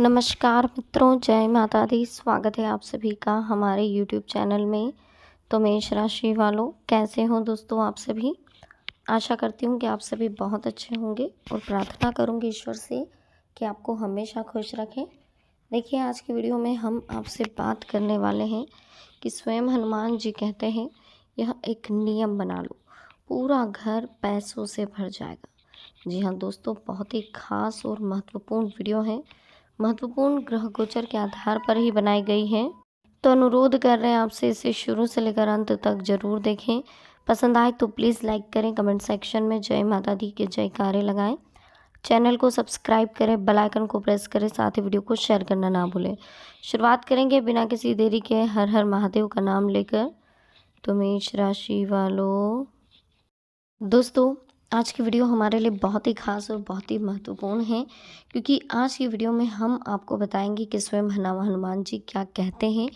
नमस्कार मित्रों, जय माता दी। स्वागत है आप सभी का हमारे YouTube चैनल में। तो मेष राशि वालों, कैसे हो दोस्तों आप सभी। आशा करती हूँ कि आप सभी बहुत अच्छे होंगे और प्रार्थना करूँगी ईश्वर से कि आपको हमेशा खुश रखें। देखिए, आज की वीडियो में हम आपसे बात करने वाले हैं कि स्वयं हनुमान जी कहते हैं, यह एक नियम बना लो, पूरा घर पैसों से भर जाएगा। जी हाँ दोस्तों, बहुत ही खास और महत्वपूर्ण वीडियो है। महत्वपूर्ण ग्रह गोचर के आधार पर ही बनाई गई है, तो अनुरोध कर रहे हैं आपसे इसे शुरू से लेकर अंत तक जरूर देखें। पसंद आए तो प्लीज़ लाइक करें, कमेंट सेक्शन में जय माता दी के जयकारे लगाएं, चैनल को सब्सक्राइब करें, बेल आइकन को प्रेस करें, साथ ही वीडियो को शेयर करना ना भूलें। शुरुआत करेंगे बिना किसी देरी के हर हर महादेव का नाम लेकर। तो मेष राशि वालों, दोस्तों आज की वीडियो हमारे लिए बहुत ही खास और बहुत ही महत्वपूर्ण है, क्योंकि आज की वीडियो में हम आपको बताएंगे कि स्वयं हनुमान जी क्या कहते हैं,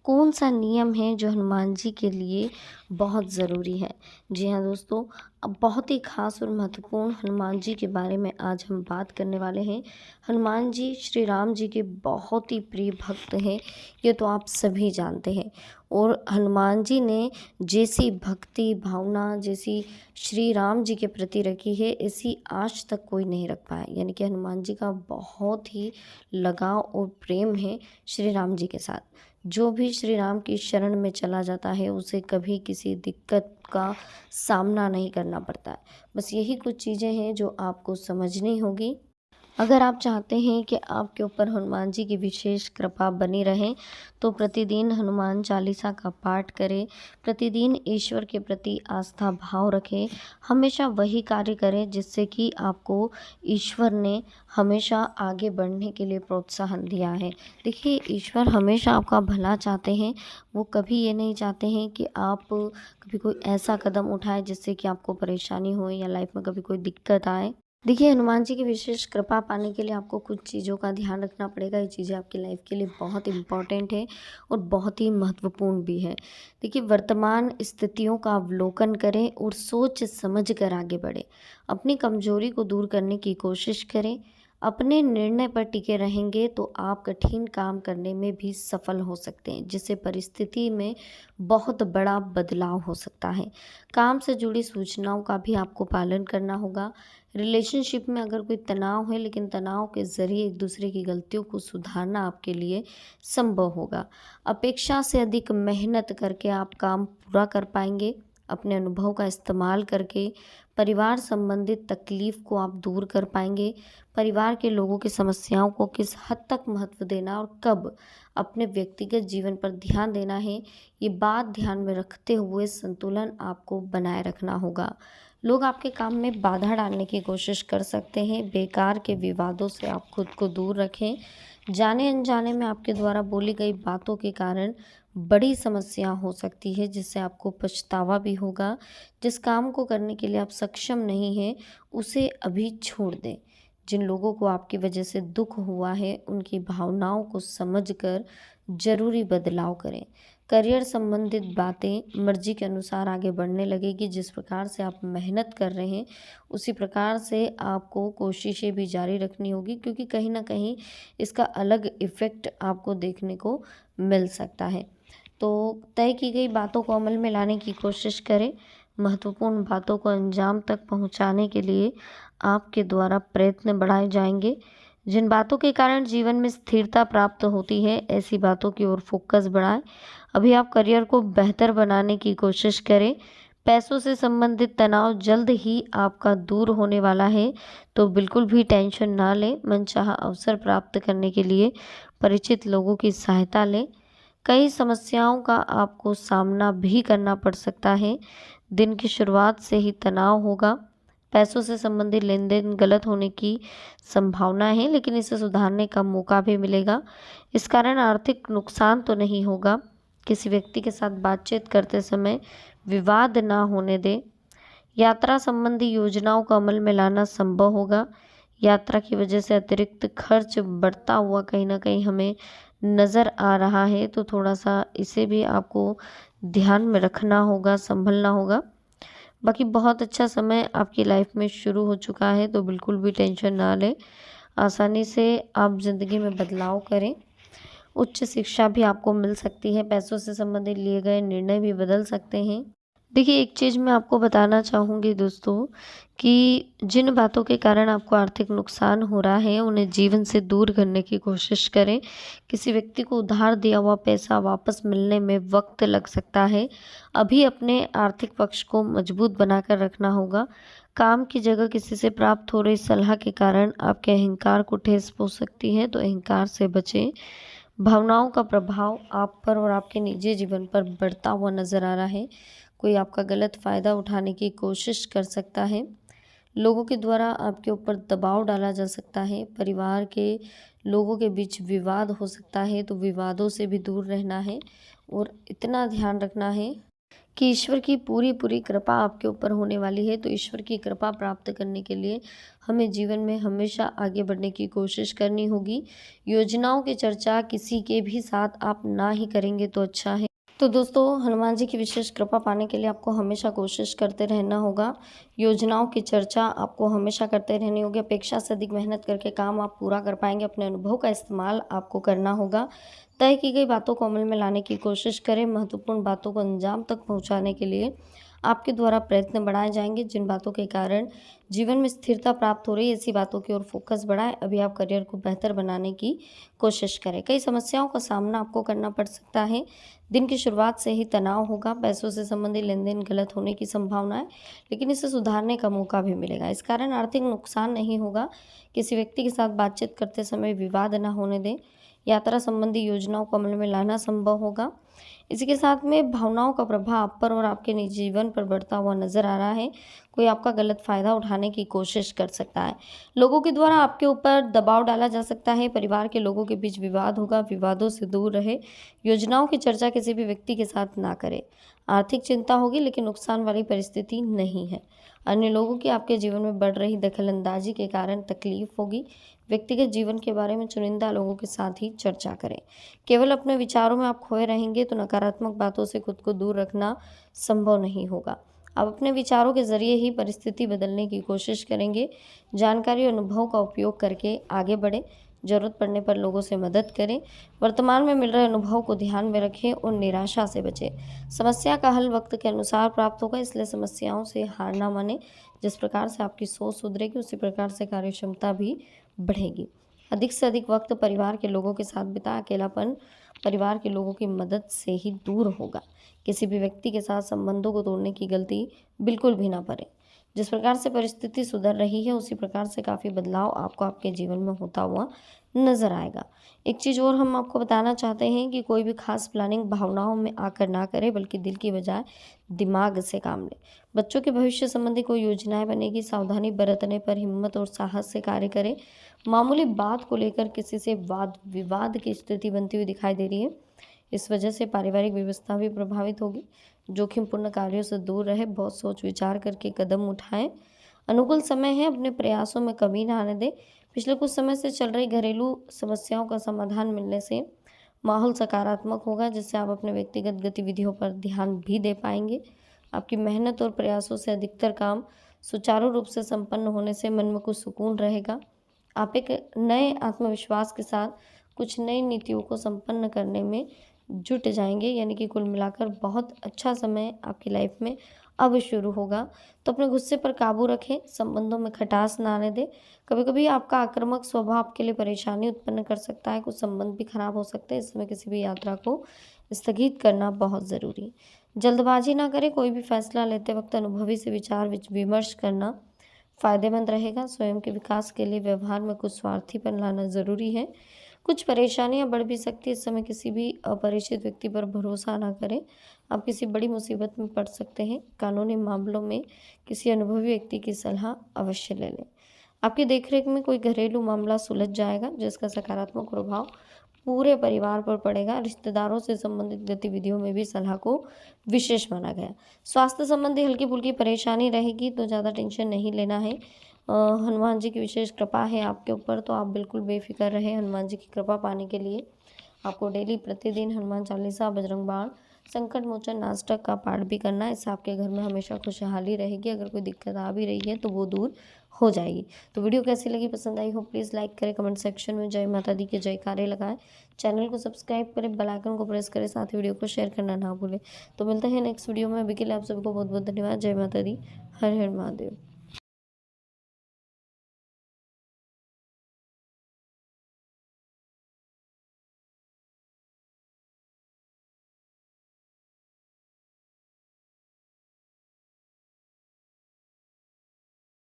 कौन सा नियम है जो हनुमान जी के लिए बहुत ज़रूरी है। जी हाँ दोस्तों, अब बहुत ही खास और महत्वपूर्ण हनुमान जी के बारे में आज हम बात करने वाले हैं। हनुमान जी श्री राम जी के बहुत ही प्रिय भक्त हैं, ये तो आप सभी जानते हैं। और हनुमान जी ने जैसी भक्ति भावना जैसी श्री राम जी के प्रति रखी है, ऐसी आज तक कोई नहीं रख पाया। यानी कि हनुमान जी का बहुत ही लगाव और प्रेम है श्री राम जी के साथ। जो भी श्री राम की शरण में चला जाता है, उसे कभी किसी दिक्कत का सामना नहीं करना पड़ता है। बस यही कुछ चीज़ें हैं जो आपको समझनी होगी। अगर आप चाहते हैं कि आपके ऊपर हनुमान जी की विशेष कृपा बनी रहे, तो प्रतिदिन हनुमान चालीसा का पाठ करें, प्रतिदिन ईश्वर के प्रति आस्था भाव रखें, हमेशा वही कार्य करें जिससे कि आपको ईश्वर ने हमेशा आगे बढ़ने के लिए प्रोत्साहन दिया है। देखिए, ईश्वर हमेशा आपका भला चाहते हैं। वो कभी ये नहीं चाहते हैं कि आप कभी कोई ऐसा कदम उठाएं जिससे कि आपको परेशानी हो या लाइफ में कभी कोई दिक्कत आए। देखिए, हनुमान जी की विशेष कृपा पाने के लिए आपको कुछ चीज़ों का ध्यान रखना पड़ेगा। ये चीज़ें आपकी लाइफ के लिए बहुत इम्पॉर्टेंट है और बहुत ही महत्वपूर्ण भी है। देखिए, वर्तमान स्थितियों का अवलोकन करें और सोच समझ कर आगे बढ़ें। अपनी कमजोरी को दूर करने की कोशिश करें। अपने निर्णय पर टिके रहेंगे तो आप कठिन काम करने में भी सफल हो सकते हैं, जिससे परिस्थिति में बहुत बड़ा बदलाव हो सकता है। काम से जुड़ी सूचनाओं का भी आपको पालन करना होगा। रिलेशनशिप में अगर कोई तनाव है, लेकिन तनाव के ज़रिए एक दूसरे की गलतियों को सुधारना आपके लिए संभव होगा। अपेक्षा से अधिक मेहनत करके आप काम पूरा कर पाएंगे। अपने अनुभव का इस्तेमाल करके परिवार संबंधित तकलीफ को आप दूर कर पाएंगे। परिवार के लोगों की समस्याओं को किस हद तक महत्व देना और कब अपने व्यक्तिगत जीवन पर ध्यान देना है, ये बात ध्यान में रखते हुए संतुलन आपको बनाए रखना होगा। लोग आपके काम में बाधा डालने की कोशिश कर सकते हैं। बेकार के विवादों से आप खुद को दूर रखें। जाने अनजाने में आपके द्वारा बोली गई बातों के कारण बड़ी समस्या हो सकती है, जिससे आपको पछतावा भी होगा। जिस काम को करने के लिए आप सक्षम नहीं हैं, उसे अभी छोड़ दें। जिन लोगों को आपकी वजह से दुख हुआ है, उनकी भावनाओं को समझकर जरूरी बदलाव करें। करियर संबंधित बातें मर्जी के अनुसार आगे बढ़ने लगेगी। जिस प्रकार से आप मेहनत कर रहे हैं, उसी प्रकार से आपको कोशिशें भी जारी रखनी होगी, क्योंकि कहीं ना कहीं इसका अलग इफ़ेक्ट आपको देखने को मिल सकता है। तो तय की गई बातों को अमल में लाने की कोशिश करें। महत्वपूर्ण बातों को अंजाम तक पहुंचाने के लिए आपके द्वारा प्रयत्न बढ़ाए जाएंगे। जिन बातों के कारण जीवन में स्थिरता प्राप्त होती है, ऐसी बातों की ओर फोकस बढ़ाएं। अभी आप करियर को बेहतर बनाने की कोशिश करें। पैसों से संबंधित तनाव जल्द ही आपका दूर होने वाला है, तो बिल्कुल भी टेंशन ना लें। मनचाहा अवसर प्राप्त करने के लिए परिचित लोगों की सहायता लें। कई समस्याओं का आपको सामना भी करना पड़ सकता है। दिन की शुरुआत से ही तनाव होगा। पैसों से संबंधित लेन देन गलत होने की संभावना है, लेकिन इसे सुधारने का मौका भी मिलेगा। इस कारण आर्थिक नुकसान तो नहीं होगा। किसी व्यक्ति के साथ बातचीत करते समय विवाद ना होने दें। यात्रा संबंधी योजनाओं को अमल में लाना संभव होगा। यात्रा की वजह से अतिरिक्त खर्च बढ़ता हुआ कहीं ना कहीं हमें नज़र आ रहा है, तो थोड़ा सा इसे भी आपको ध्यान में रखना होगा, संभलना होगा। बाकी बहुत अच्छा समय आपकी लाइफ में शुरू हो चुका है, तो बिल्कुल भी टेंशन ना लें। आसानी से आप ज़िंदगी में बदलाव करें। उच्च शिक्षा भी आपको मिल सकती है। पैसों से संबंधित लिए गए निर्णय भी बदल सकते हैं। देखिए, एक चीज़ मैं आपको बताना चाहूँगी दोस्तों कि जिन बातों के कारण आपको आर्थिक नुकसान हो रहा है, उन्हें जीवन से दूर करने की कोशिश करें। किसी व्यक्ति को उधार दिया हुआ पैसा वापस मिलने में वक़्त लग सकता है। अभी अपने आर्थिक पक्ष को मजबूत बनाकर रखना होगा। काम की जगह किसी से प्राप्त हो रही सलाह के कारण आपके अहंकार को ठेस पहुँच सकती है, तो अहंकार से बचें। भावनाओं का प्रभाव आप पर और आपके निजी जीवन पर बढ़ता हुआ नज़र आ रहा है। कोई आपका गलत फ़ायदा उठाने की कोशिश कर सकता है। लोगों के द्वारा आपके ऊपर दबाव डाला जा सकता है। परिवार के लोगों के बीच विवाद हो सकता है, तो विवादों से भी दूर रहना है और इतना ध्यान रखना है कि ईश्वर की पूरी कृपा आपके ऊपर होने वाली है। तो ईश्वर की कृपा प्राप्त करने के लिए हमें जीवन में हमेशा आगे बढ़ने की कोशिश करनी होगी। योजनाओं की चर्चा किसी के भी साथ आप ना ही करेंगे तो अच्छा है। तो दोस्तों, हनुमान जी की विशेष कृपा पाने के लिए आपको हमेशा कोशिश करते रहना होगा। योजनाओं की चर्चा आपको हमेशा करते रहनी होगी। अपेक्षा से अधिक मेहनत करके काम आप पूरा कर पाएंगे। अपने अनुभव का इस्तेमाल आपको करना होगा। तय की गई बातों को अमल में लाने की कोशिश करें। महत्वपूर्ण बातों को अंजाम तक पहुंचाने के लिए आपके द्वारा प्रयत्न बढ़ाए जाएंगे। जिन बातों के कारण जीवन में स्थिरता प्राप्त हो रही है, ऐसी बातों की ओर फोकस बढ़ाएं। अभी आप करियर को बेहतर बनाने की कोशिश करें। कई समस्याओं का सामना आपको करना पड़ सकता है। दिन की शुरुआत से ही तनाव होगा। पैसों से संबंधित लेन देन गलत होने की संभावना है, लेकिन इसे सुधारने का मौका भी मिलेगा। इस कारण आर्थिक नुकसान नहीं होगा। किसी व्यक्ति के साथ बातचीत करते समय विवाद न होने दें। यात्रा संबंधी योजनाओं को अमल में लाना संभव होगा। इसी के साथ में भावनाओं का प्रभाव आप पर और आपके निजी जीवन पर बढ़ता हुआ नजर आ रहा है। कोई आपका गलत फायदा उठाने की कोशिश कर सकता है। लोगों के द्वारा आपके ऊपर दबाव डाला जा सकता है। परिवार के लोगों के बीच विवाद होगा। विवादों से दूर रहे। योजनाओं की चर्चा किसी भी व्यक्ति के साथ ना करें। आर्थिक चिंता होगी, लेकिन नुकसान वाली परिस्थिति नहीं है। अन्य लोगों की आपके जीवन में बढ़ रही दखलंदाजी के कारण तकलीफ होगी। व्यक्तिगत जीवन के बारे में चुनिंदा लोगों के साथ ही चर्चा करें। केवल अपने विचारों में आप खोए रहेंगे तो नकारात्मक बातों से खुद को दूर रखना संभव नहीं होगा। आप अपने विचारों के जरिए ही परिस्थिति बदलने की कोशिश करेंगे। जानकारी और अनुभव का उपयोग करके आगे बढ़ें। जरूरत पड़ने पर लोगों से मदद करें। वर्तमान में मिल रहे अनुभव को ध्यान में रखें और निराशा से बचें। समस्या का हल वक्त के अनुसार प्राप्त होगा, इसलिए समस्याओं से हार ना माने। जिस प्रकार से आपकी सोच सुधरेगी, उसी प्रकार से कार्य क्षमता भी बढ़ेगी। अधिक से अधिक वक्त परिवार के लोगों के साथ बिता। अकेलापन परिवार के लोगों की मदद से ही दूर होगा। किसी भी व्यक्ति के साथ संबंधों को तोड़ने की गलती बिल्कुल भी ना करें। जिस प्रकार से परिस्थिति सुधर रही है, उसी प्रकार से काफ़ी बदलाव आपको आपके जीवन में होता हुआ नजर आएगा। एक चीज़ और हम आपको बताना चाहते हैं कि कोई भी खास प्लानिंग भावनाओं में आकर ना करें, बल्कि दिल की बजाय दिमाग से काम लें। बच्चों के भविष्य संबंधी कोई योजनाएं बनेगी, सावधानी बरतने पर हिम्मत और साहस से कार्य करें। मामूली बात को लेकर किसी से वाद विवाद की स्थिति बनती हुई दिखाई दे रही है। इस वजह से पारिवारिक व्यवस्था भी प्रभावित होगी। जोखिमपूर्ण कार्यों से दूर रहे। बहुत सोच विचार करके कदम उठाएं। अनुकूल समय है, अपने प्रयासों में कमी ना आने दें। पिछले कुछ समय से चल रही घरेलू समस्याओं का समाधान मिलने से माहौल सकारात्मक होगा, जिससे आप अपने व्यक्तिगत गतिविधियों पर ध्यान भी दे पाएंगे। आपकी मेहनत और प्रयासों से अधिकतर काम सुचारू रूप से संपन्न होने से मन में कुछ सुकून रहेगा। आप एक नए आत्मविश्वास के साथ कुछ नई नीतियों को संपन्न करने में जुट जाएंगे। यानी कि कुल मिलाकर बहुत अच्छा समय आपकी लाइफ में अब शुरू होगा। तो अपने गुस्से पर काबू रखें। संबंधों में खटास ना आने दें। कभी कभी आपका आक्रामक स्वभाव आपके लिए परेशानी उत्पन्न कर सकता है। कुछ संबंध भी खराब हो सकते हैं। इस समय किसी भी यात्रा को स्थगित करना बहुत ज़रूरी है। जल्दबाजी ना करें। कोई भी फैसला लेते वक्त अनुभवी से विचार विमर्श करना फायदेमंद रहेगा। स्वयं के विकास के लिए व्यवहार में कुछ स्वार्थीपन लाना जरूरी है। कुछ परेशानियां बढ़ भी सकती है। इस समय किसी भी अपरिचित व्यक्ति पर भरोसा ना करें। आप किसी बड़ी मुसीबत में पड़ सकते हैं। कानूनी मामलों में किसी अनुभवी व्यक्ति की सलाह अवश्य ले लें। आपकी देखरेख में कोई घरेलू मामला सुलझ जाएगा, जिसका सकारात्मक प्रभाव पूरे परिवार पर पड़ेगा। रिश्तेदारों से संबंधित गतिविधियों में भी सलाह को विशेष माना गया। स्वास्थ्य संबंधी हल्की फुल्की परेशानी रहेगी, तो ज़्यादा टेंशन नहीं लेना है। हनुमान जी की विशेष कृपा है आपके ऊपर, तो आप बिल्कुल बेफिक्र रहें। हनुमान जी की कृपा पाने के लिए आपको डेली प्रतिदिन हनुमान चालीसा, बजरंग बाण, संकट मोचन नास्टक का पाठ भी करना। इससे आपके घर में हमेशा खुशहाली रहेगी। अगर कोई दिक्कत आ भी रही है तो वो दूर हो जाएगी। तो वीडियो कैसी लगी, पसंद आई हो, प्लीज़ लाइक करें, कमेंट सेक्शन में जय माता दी के जयकारे लगाएं। चैनल को सब्सक्राइब करें, बेल आइकन को प्रेस करें, साथ ही वीडियो को शेयर करना ना भूलें। तो मिलते हैं नेक्स्ट वीडियो में। अभी के लिए आप सभी को बहुत बहुत धन्यवाद। जय माता दी, हर हर महादेव।